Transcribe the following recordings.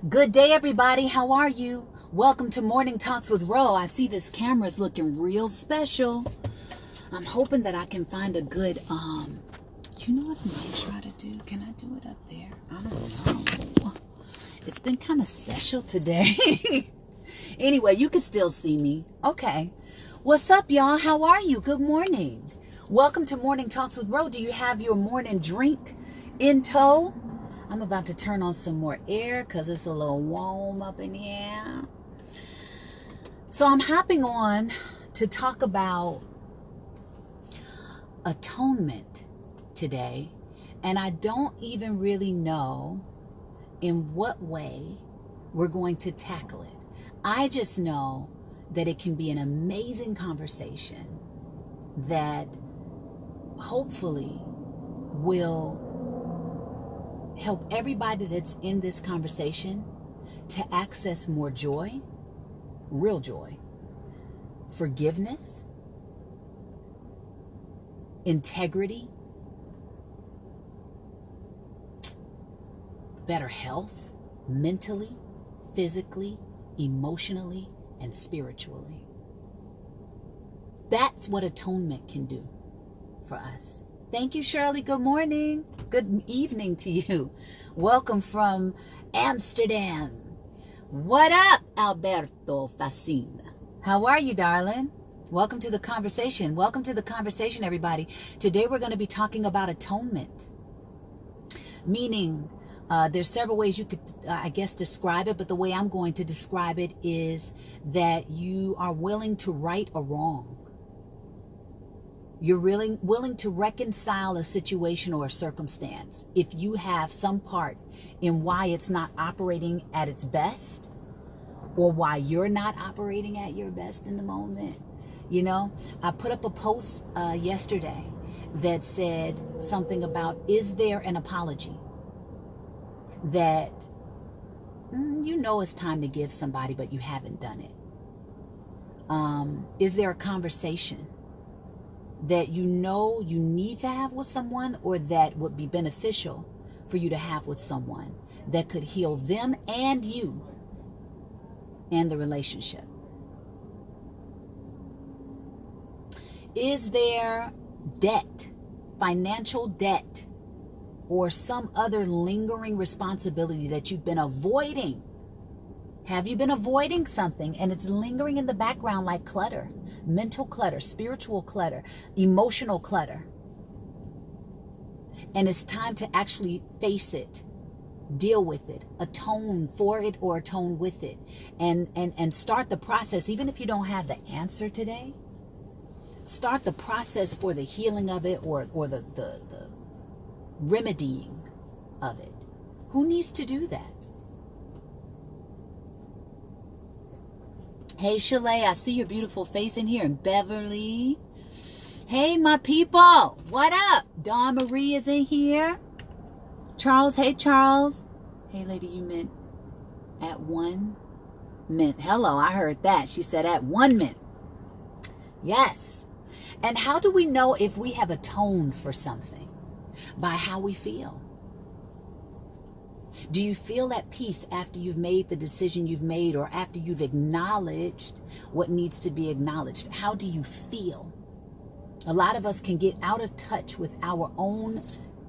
Good day, everybody. How are you? Welcome to Morning Talks with Ro. I see this camera's looking real special. I'm hoping that I can find a good, you know what I might try to do? Can I do it up there? I don't know. It's been kind of special today. Anyway, you can still see me. Okay. What's up, y'all? How are you? Good morning. Welcome to Morning Talks with Ro. Do you have your morning drink in tow? I'm about to turn on some more air because it's a little warm up in here. So I'm hopping on to talk about atonement today. And I don't even really know in what way we're going to tackle it. I just know that it can be an amazing conversation that hopefully will help everybody that's in this conversation to access more joy, real joy, forgiveness, integrity, better health, mentally, physically, emotionally, and spiritually. That's what atonement can do for us. Thank you, Shirley. Good morning. Good evening to you. Welcome from Amsterdam. What up, Alberto Facina? How are you, darling? Welcome to the conversation. Welcome to the conversation, everybody. Today we're going to be talking about atonement. Meaning, there's several ways you could, I guess, describe it, but the way I'm going to describe it is that you are willing to right a wrong. You're really willing to reconcile a situation or a circumstance if you have some part in why it's not operating at its best or why you're not operating at your best in the moment. You know, I put up a post yesterday that said something about, is there an apology that you know it's time to give somebody, but you haven't done it? Is there a conversation that you know you need to have with someone, or that would be beneficial for you to have with someone that could heal them and you and the relationship? Is there debt, financial debt, or some other lingering responsibility that you've been avoiding? Have you been avoiding something and it's lingering in the background like clutter? Mental clutter, spiritual clutter, emotional clutter. And it's time to actually face it, deal with it, atone for it or atone with it, and start the process. Even if you don't have the answer today, start the process for the healing of it or the remedying of it. Who needs to do that? Hey, Shalay, I see your beautiful face in here. And Beverly. Hey, my people. What up? Dawn Marie is in here. Charles. Hey, Charles. Hey, lady, you meant at 1 mint. Hello, I heard that. She said at 1 mint. Yes. And how do we know if we have atoned for something? By how we feel. Do you feel at peace after you've made the decision you've made, or after you've acknowledged what needs to be acknowledged? How do you feel? A lot of us can get out of touch with our own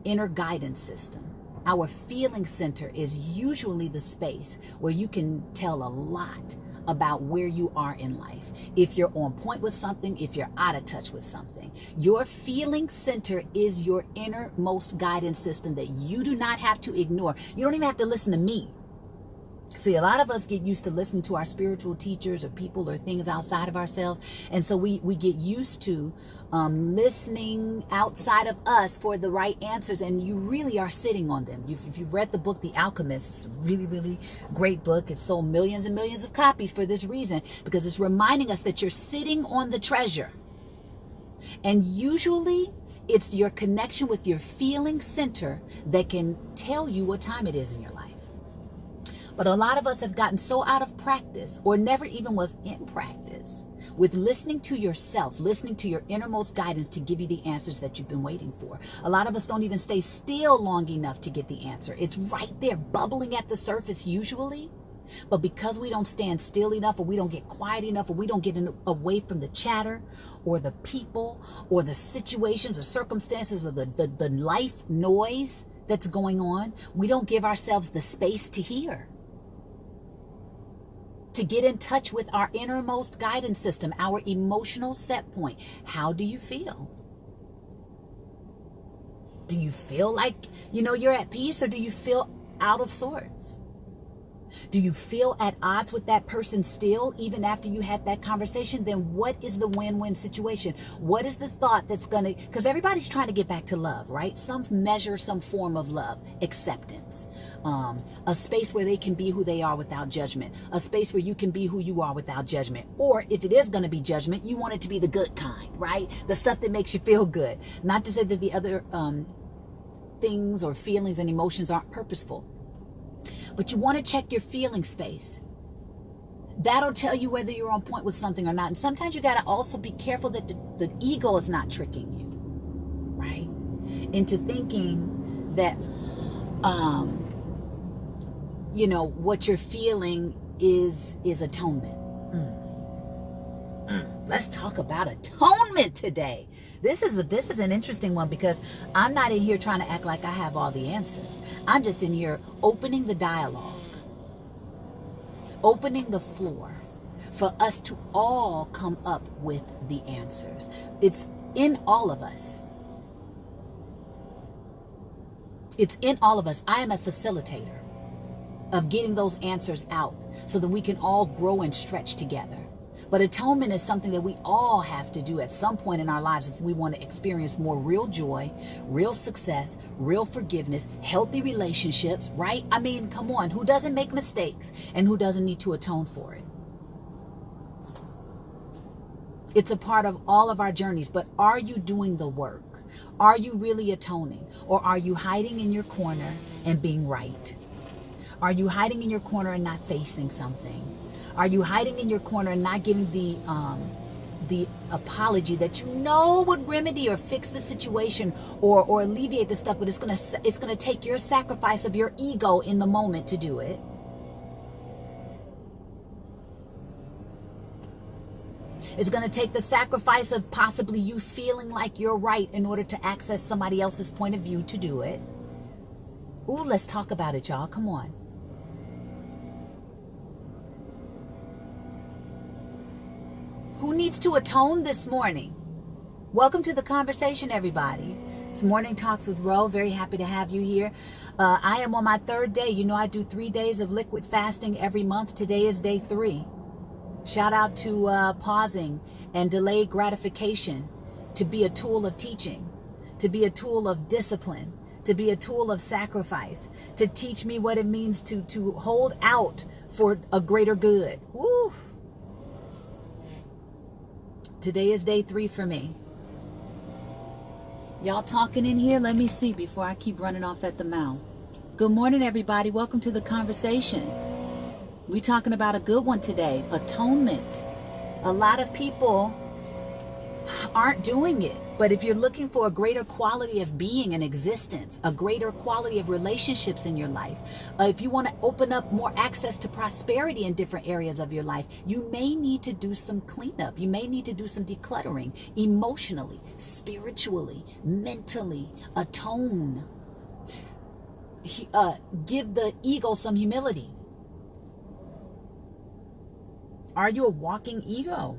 inner guidance system. Our feeling center is usually the space where you can tell a lot about where you are in life. If you're on point with something, if you're out of touch with something. Your feeling center is your innermost guidance system that you do not have to ignore. You don't even have to listen to me. See, a lot of us get used to listening to our spiritual teachers or people or things outside of ourselves. And so we get used to listening outside of us for the right answers. And you really are sitting on them. If you've read the book, The Alchemist, it's a really, really great book. It's sold millions and millions of copies for this reason, because it's reminding us that you're sitting on the treasure. And usually it's your connection with your feeling center that can tell you what time it is in your life. But a lot of us have gotten so out of practice, or never even was in practice, with listening to yourself, listening to your innermost guidance to give you the answers that you've been waiting for. A lot of us don't even stay still long enough to get the answer. It's right there, bubbling at the surface usually. But because we don't stand still enough, or we don't get quiet enough, or we don't get away from the chatter or the people or the situations or circumstances or the life noise that's going on, we don't give ourselves the space to hear, to get in touch with our innermost guidance system, our emotional set point. How do you feel? Do you feel like, you're at peace, or do you feel out of sorts? Do you feel at odds with that person still, even after you had that conversation? Then what is the win-win situation? What is the thought that's going to, because everybody's trying to get back to love, right? Some measure, some form of love, acceptance, a space where they can be who they are without judgment, a space where you can be who you are without judgment. Or if it is going to be judgment, you want it to be the good kind, right? The stuff that makes you feel good. Not to say that the other things or feelings and emotions aren't purposeful. But you want to check your feeling space. That'll tell you whether you're on point with something or not. And sometimes you got to also be careful that the ego is not tricking you, right? Into thinking that, what you're feeling is atonement. Let's talk about atonement today. This is an interesting one, because I'm not in here trying to act like I have all the answers. I'm just in here opening the dialogue, opening the floor for us to all come up with the answers. It's in all of us. It's in all of us. I am a facilitator of getting those answers out so that we can all grow and stretch together. But atonement is something that we all have to do at some point in our lives if we want to experience more real joy, real success, real forgiveness, healthy relationships, right? I mean, come on, who doesn't make mistakes and who doesn't need to atone for it? It's a part of all of our journeys, but are you doing the work? Are you really atoning? Or are you hiding in your corner and being right? Are you hiding in your corner and not facing something? Are you hiding in your corner and not giving the apology that would remedy or fix the situation or alleviate the stuff, but it's gonna take your sacrifice of your ego in the moment to do it? It's gonna take the sacrifice of possibly you feeling like you're right in order to access somebody else's point of view to do it. Ooh, let's talk about it, y'all. Come on. Who needs to atone this morning? Welcome to the conversation, everybody. It's Morning Talks with Ro. Very happy to have you here. I am on my third day. I do 3 days of liquid fasting every month. Today is day 3. Shout out to pausing and delayed gratification to be a tool of teaching, to be a tool of discipline, to be a tool of sacrifice, to teach me what it means to hold out for a greater good. Woo! Today is day 3 for me. Y'all talking in here? Let me see before I keep running off at the mouth. Good morning, everybody. Welcome to the conversation. We're talking about a good one today, atonement. A lot of people aren't doing it. But if you're looking for a greater quality of being and existence, a greater quality of relationships in your life, if you want to open up more access to prosperity in different areas of your life, you may need to do some cleanup. You may need to do some decluttering emotionally, spiritually, mentally, atone. Give the ego some humility. Are you a walking ego?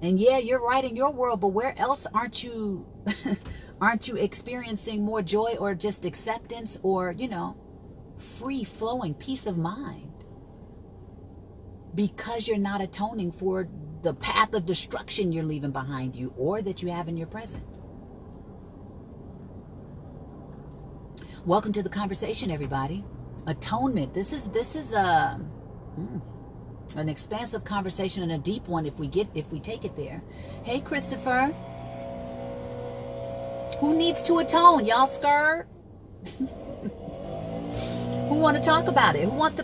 And yeah, you're right in your world, but where else aren't you experiencing more joy or just acceptance or, free flowing peace of mind? Because you're not atoning for the path of destruction you're leaving behind you or that you have in your present. Welcome to the conversation, everybody. Atonement. This is an expansive conversation and a deep one if we take it there. Hey, Christopher. Who needs to atone? Y'all scared? want to talk about it? Who wants to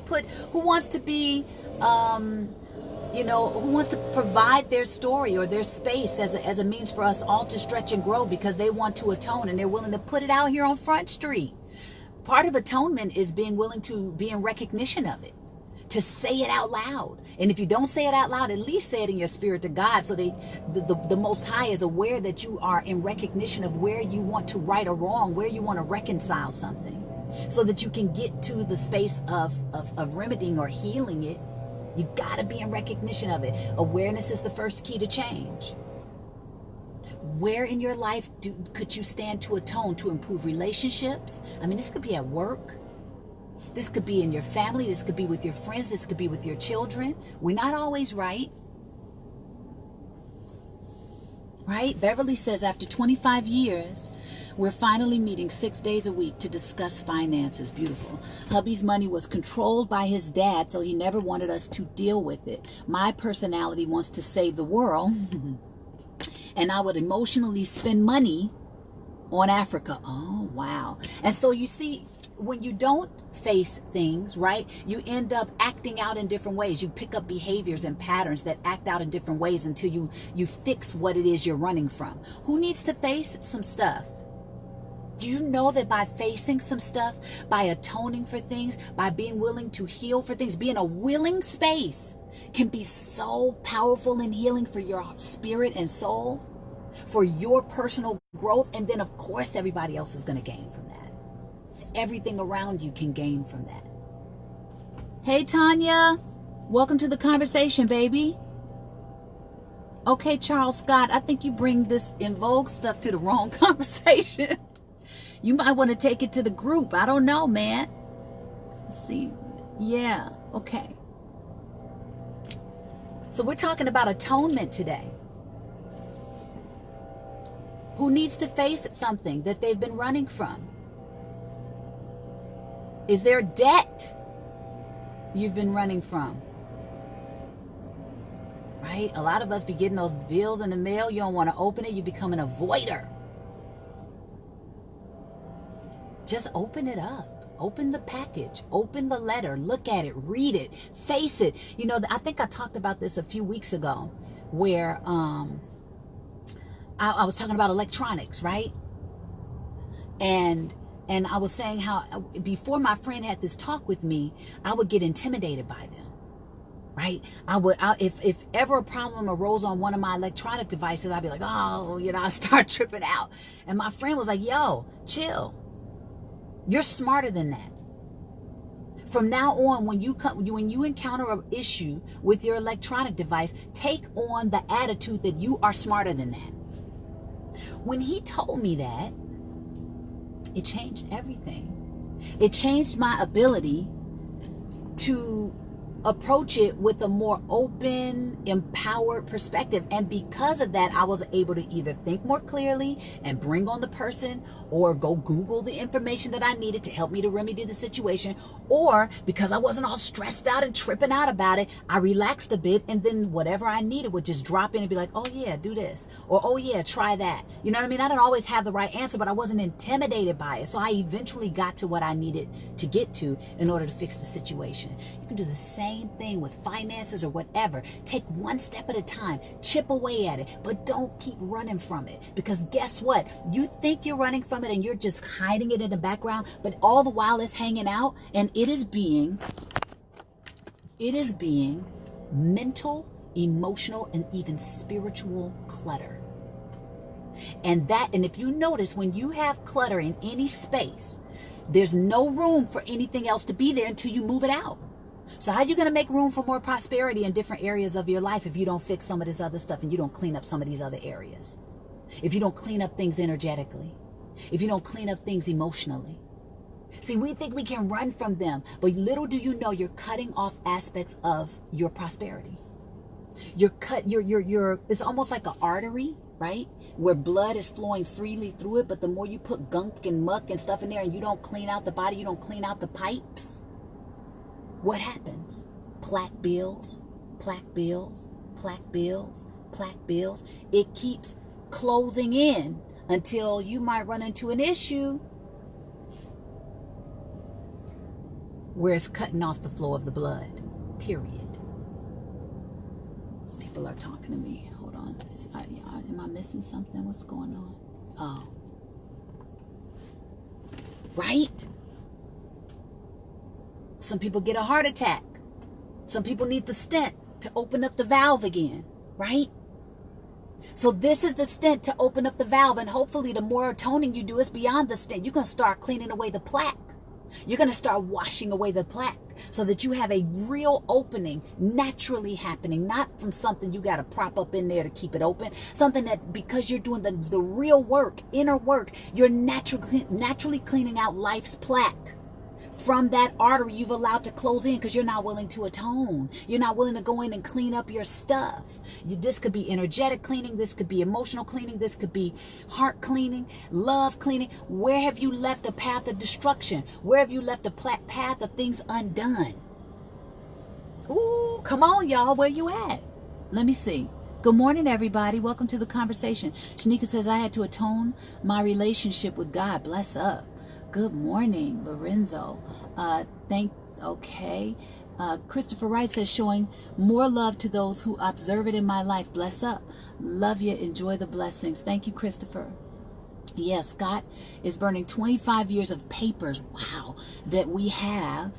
be, who wants to provide their story or their space as a means for us all to stretch and grow because they want to atone and they're willing to put it out here on Front Street. Part of atonement is being willing to be in recognition of it, to say it out loud. And if you don't say it out loud, at least say it in your spirit to God, so the Most High is aware that you are in recognition of where you want to right or wrong, where you want to reconcile something, so that you can get to the space of remedying or healing it. You got to be in recognition of it. Awareness is the first key to change. Where in your life could you stand to atone to improve relationships? I mean, this could be at work. This could be in your family. This could be with your friends. This could be with your children. We're not always right. Right? Beverly says after 25 years, we're finally meeting 6 days a week to discuss finances. Beautiful. Hubby's money was controlled by his dad, so he never wanted us to deal with it. My personality wants to save the world, and I would emotionally spend money on Africa. Oh, wow. And so you see, when you don't face things, right, you end up acting out in different ways. You pick up behaviors and patterns that act out in different ways until you fix what it is you're running from. Who needs to face some stuff? Do you know that by facing some stuff, by atoning for things, by being willing to heal for things, being a willing space can be so powerful in healing for your spirit and soul, for your personal growth, and then of course everybody else is going to gain from that. Everything around you can gain from that. Hey Tanya, welcome to the conversation, baby. Okay, Charles Scott, I think you bring this in vogue stuff to the wrong conversation. You might want to take it to the group. I don't know, man. Let's see. Yeah, okay. So we're talking about atonement today. Who needs to face something that they've been running from? Is there debt you've been running from? Right? A lot of us be getting those bills in the mail. You don't want to open it. You become an avoider. Just open it up. Open the package. Open the letter. Look at it. Read it. Face it. You know, I think I talked about this a few weeks ago where I was talking about electronics, right? And I was saying how before my friend had this talk with me, I would get intimidated by them, right? If ever a problem arose on one of my electronic devices, I'd be like, oh, I start tripping out. And my friend was like, yo, chill. You're smarter than that. From now on, when you encounter an issue with your electronic device, take on the attitude that you are smarter than that. When he told me that, it changed everything. It changed my ability to approach it with a more open, empowered perspective. And because of that, I was able to either think more clearly and bring on the person, or go Google the information that I needed to help me to remedy the situation. Or because I wasn't all stressed out and tripping out about it, I relaxed a bit, and then whatever I needed would just drop in and be like, oh yeah, do this. Or, oh yeah, try that. You know what I mean? I didn't always have the right answer, but I wasn't intimidated by it. So I eventually got to what I needed to get to in order to fix the situation. You can do the same thing with finances or whatever. Take one step at a time, chip away at it, but don't keep running from it. Because guess what? You think you're running from it and you're just hiding it in the background, but all the while it's hanging out, and it is being mental, emotional, and even spiritual clutter. And if you notice, when you have clutter in any space, there's no room for anything else to be there until you move it out. So how are you going to make room for more prosperity in different areas of your life if you don't fix some of this other stuff and you don't clean up some of these other areas? If you don't clean up things energetically, if you don't clean up things emotionally. See, we think we can run from them, but little do you know you're cutting off aspects of your prosperity. It's almost like an artery, right? Where blood is flowing freely through it, but the more you put gunk and muck and stuff in there and you don't clean out the body, you don't clean out the pipes, what happens? Plaque bills, plaque bills, plaque bills, plaque bills. It keeps closing in until you might run into an issue. where it's cutting off the flow of the blood, period. People are talking to me. Hold on. Am I missing something? What's going on? Oh. Right? Some people get a heart attack. Some people need the stent to open up the valve again, right? So this is the stent to open up the valve, and hopefully the more atoning you do, it's beyond the stent. You're going to start cleaning away the plaque. You're going to start washing away the plaque so that you have a real opening naturally happening, not from something you got to prop up in there to keep it open. Something that because you're doing the real work, inner work, you're naturally cleaning out life's plaque from that artery you've allowed to close in because you're not willing to atone. You're not willing to go in and clean up your stuff. This could be energetic cleaning. This could be emotional cleaning. This could be heart cleaning, love cleaning. Where have you left a path of destruction? Where have you left a path of things undone? Ooh, come on, y'all. Where you at? Let me see. Good morning, everybody. Welcome to the conversation. Shanika says, I had to atone my relationship with God. Bless up. Good morning, Lorenzo. Christopher Wright says, showing more love to those who observe it in my life. Bless up. Love you. Enjoy the blessings. Thank you, Christopher. Yes, Scott is burning 25 years of papers. Wow. That we have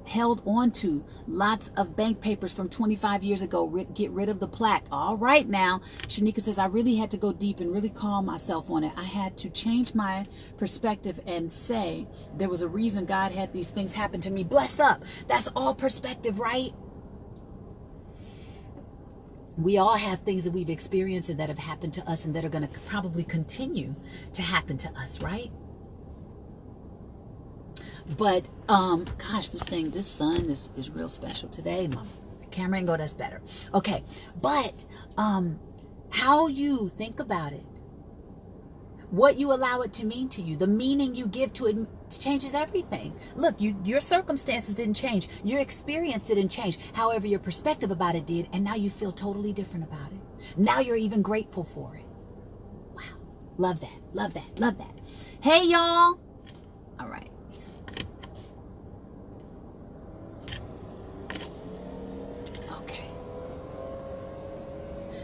held on to. Lots of bank papers from 25 years ago. Get rid of the plaque. All right now. Shanika says, I really had to go deep and really calm myself on it. I had to change my perspective and say there was a reason God had these things happen to me. Bless up. That's all perspective, right? We all have things that we've experienced and that have happened to us and that are going to probably continue to happen to us, right? But, gosh, this sun is real special today. My camera ain't go, that's better. Okay. But, how you think about it, what you allow it to mean to you, the meaning you give to it changes everything. Look, your circumstances didn't change. Your experience didn't change. However, your perspective about it did. And now you feel totally different about it. Now you're even grateful for it. Wow. Love that. Love that. Love that. Hey, y'all. All right.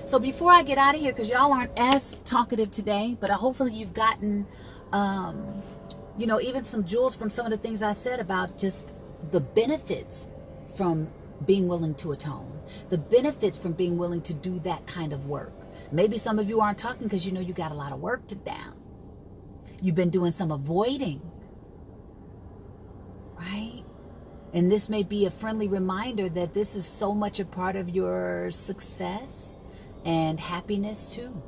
So before I get out of here, because y'all aren't as talkative today, but hopefully you've gotten, even some jewels from some of the things I said about just the benefits from being willing to atone, the benefits from being willing to do that kind of work. Maybe some of you aren't talking because you know you got a lot of work to down. You've been doing some avoiding, right? And this may be a friendly reminder that this is so much a part of your success and happiness too.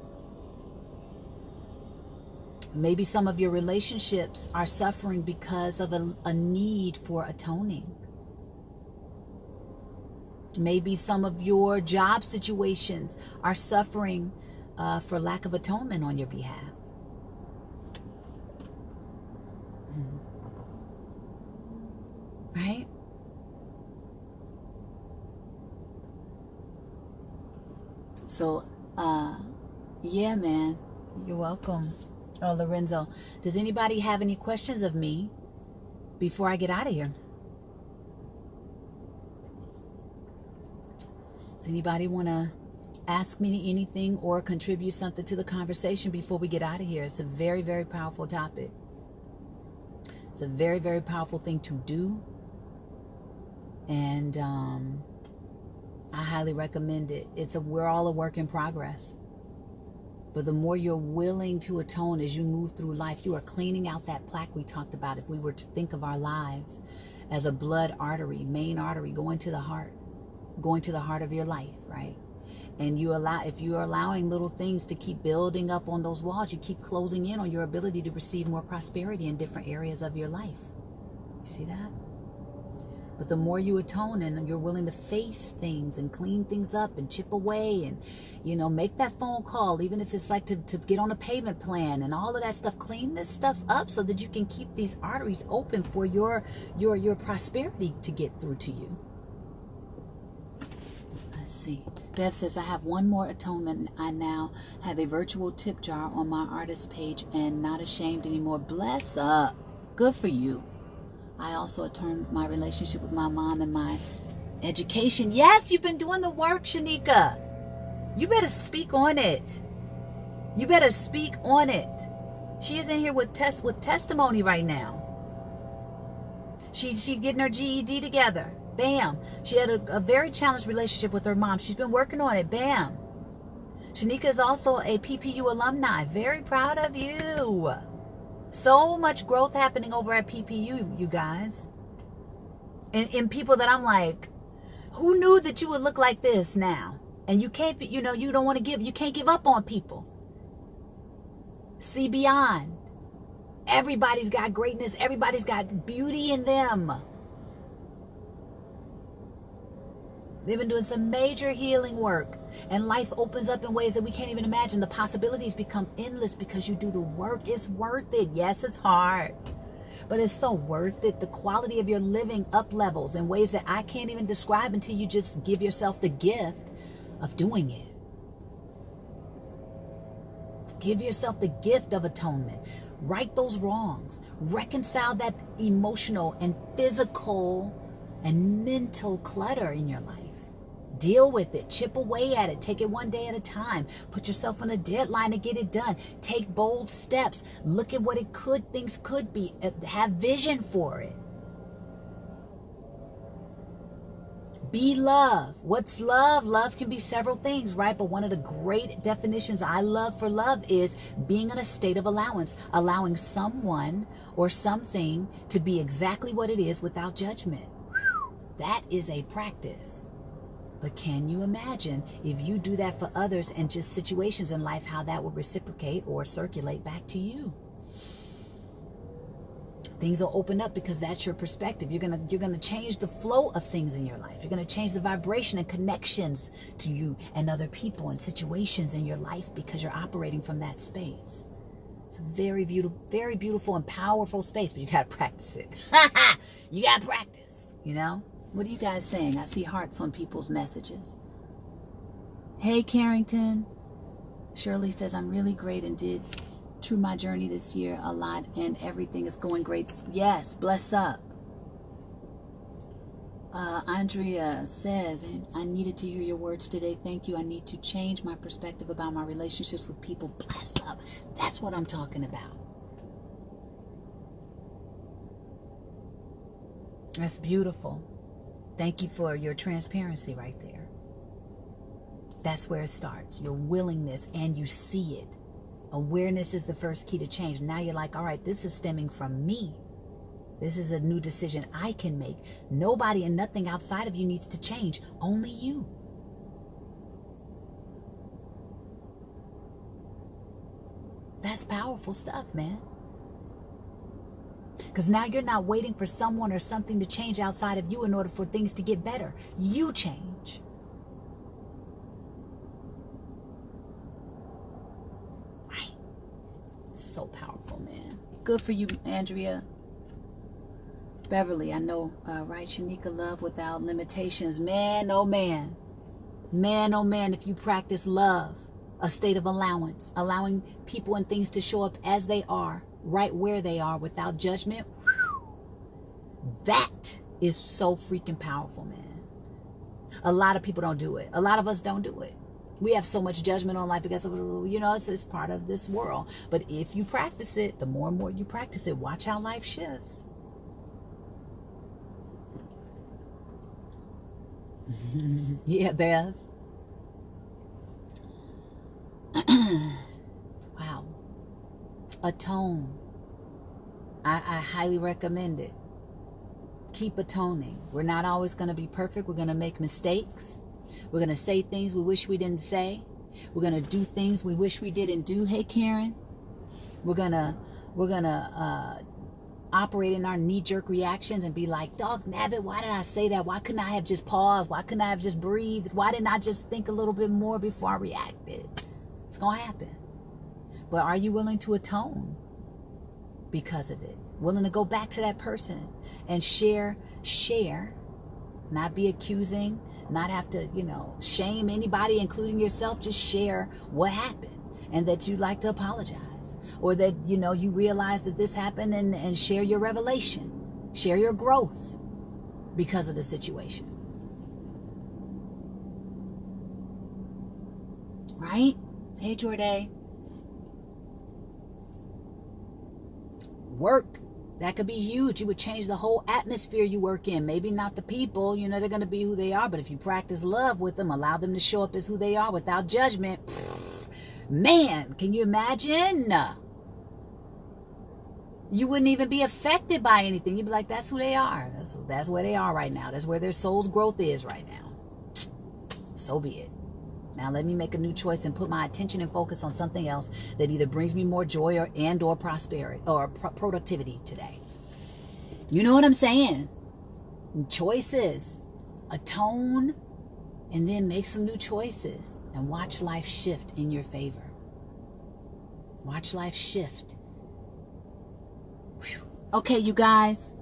Maybe some of your relationships are suffering because of a need for atoning. Maybe some of your job situations are suffering for lack of atonement on your behalf. Right? So, yeah, man, you're welcome. Oh, Lorenzo, does anybody have any questions of me before I get out of here? Does anybody want to ask me anything or contribute something to the conversation before we get out of here? It's a very, very powerful topic. It's a very, very powerful thing to do. And, I highly recommend it. We're all a work in progress. But the more you're willing to atone as you move through life, you are cleaning out that plaque we talked about. If we were to think of our lives as a blood artery, main artery, going to the heart of your life, right? And if you're allowing little things to keep building up on those walls, you keep closing in on your ability to receive more prosperity in different areas of your life. You see that? But the more you atone and you're willing to face things and clean things up and chip away and, make that phone call, even if it's like to get on a payment plan and all of that stuff, clean this stuff up so that you can keep these arteries open for your prosperity to get through to you. Let's see. Bev says, I have one more atonement. I now have a virtual tip jar on my artist page and not ashamed anymore. Bless up. Good for you. I also atoned my relationship with my mom and my education. Yes, you've been doing the work, Shanika. You better speak on it. You better speak on it. She is in here with testimony right now. She getting her GED together. Bam. She had a very challenged relationship with her mom. She's been working on it. Bam. Shanika is also a PPU alumni. Very proud of you. So much growth happening over at PPU, you guys. And people that I'm like, who knew that you would look like this now? And you can't, you don't want to you can't give up on people. See beyond. Everybody's got greatness. Everybody's got beauty in them. They've been doing some major healing work. And life opens up in ways that we can't even imagine. The possibilities become endless because you do the work. It's worth it. Yes, it's hard. But it's so worth it. The quality of your living up levels in ways that I can't even describe until you just give yourself the gift of doing it. Give yourself the gift of atonement. Right those wrongs. Reconcile that emotional and physical and mental clutter in your life. Deal with it. Chip away at it. Take it one day at a time. Put yourself on a deadline to get it done. Take bold steps. Look at what things could be. Have vision for it. Be love. What's love? Love can be several things, right? But one of the great definitions I love for love is being in a state of allowance, allowing someone or something to be exactly what it is without judgment. That is a practice. But can you imagine if you do that for others and just situations in life, how that will reciprocate or circulate back to you? Things will open up because that's your perspective. You're gonna change the flow of things in your life. You're gonna change the vibration and connections to you and other people and situations in your life because you're operating from that space. It's a very beautiful and powerful space, but you gotta practice it. You gotta practice, What are you guys saying? I see hearts on people's messages. Hey, Carrington. Shirley says, I'm really great and did through my journey this year a lot and everything is going great. Yes, bless up. Andrea says, I needed to hear your words today. Thank you. I need to change my perspective about my relationships with people. Bless up. That's what I'm talking about. That's beautiful. Thank you for your transparency right there. That's where it starts. Your willingness, and you see it. Awareness is the first key to change. Now you're like, all right, this is stemming from me. This is a new decision I can make. Nobody and nothing outside of you needs to change. Only you. That's powerful stuff, man. Because now you're not waiting for someone or something to change outside of you in order for things to get better. You change. Right. So powerful, man. Good for you, Andrea. Beverly, I know, right? Shanika, love without limitations. Man, oh man. Man, oh man, if you practice love, a state of allowance, allowing people and things to show up as they are, right where they are without judgment, that is so freaking powerful, man. A lot of people don't do it. A lot of us don't do it. We have so much judgment on life because of, it's part of this world. But if you practice it, the more and more you practice it, watch how life shifts. Yeah, Bev. Wow. Atone. I highly recommend it. Keep atoning. We're not always going to be perfect. We're going to make mistakes. We're going to say things we wish we didn't say. We're going to do things we wish we didn't do. Hey, Karen. We're going to operate in our knee-jerk reactions and be like, dog nabbit, why did I say that? Why couldn't I have just paused? Why couldn't I have just breathed? Why didn't I just think a little bit more before I reacted? It's going to happen. But are you willing to atone because of it? Willing to go back to that person and share, not be accusing, not have to, shame anybody, including yourself. Just share what happened and that you'd like to apologize, or that, you realize that this happened, and share your revelation. Share your growth because of the situation. Right? Hey, Jordan. Work. That could be huge. You would change the whole atmosphere you work in. Maybe not the people. You know, they're going to be who they are. But if you practice love with them, allow them to show up as who they are without judgment. Man, can you imagine? You wouldn't even be affected by anything. You'd be like, that's who they are. That's where they are right now. That's where their soul's growth is right now. So be it. Now let me make a new choice and put my attention and focus on something else that either brings me more joy or prosperity or productivity today. You know what I'm saying? Choices. Atone and then make some new choices and watch life shift in your favor. Watch life shift. Whew. Okay, you guys.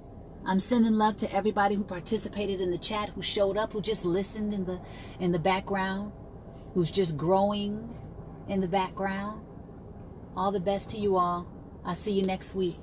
I'm sending love to everybody who participated in the chat, who showed up, who just listened in the background, who's just growing in the background. All the best to you all. I'll see you next week.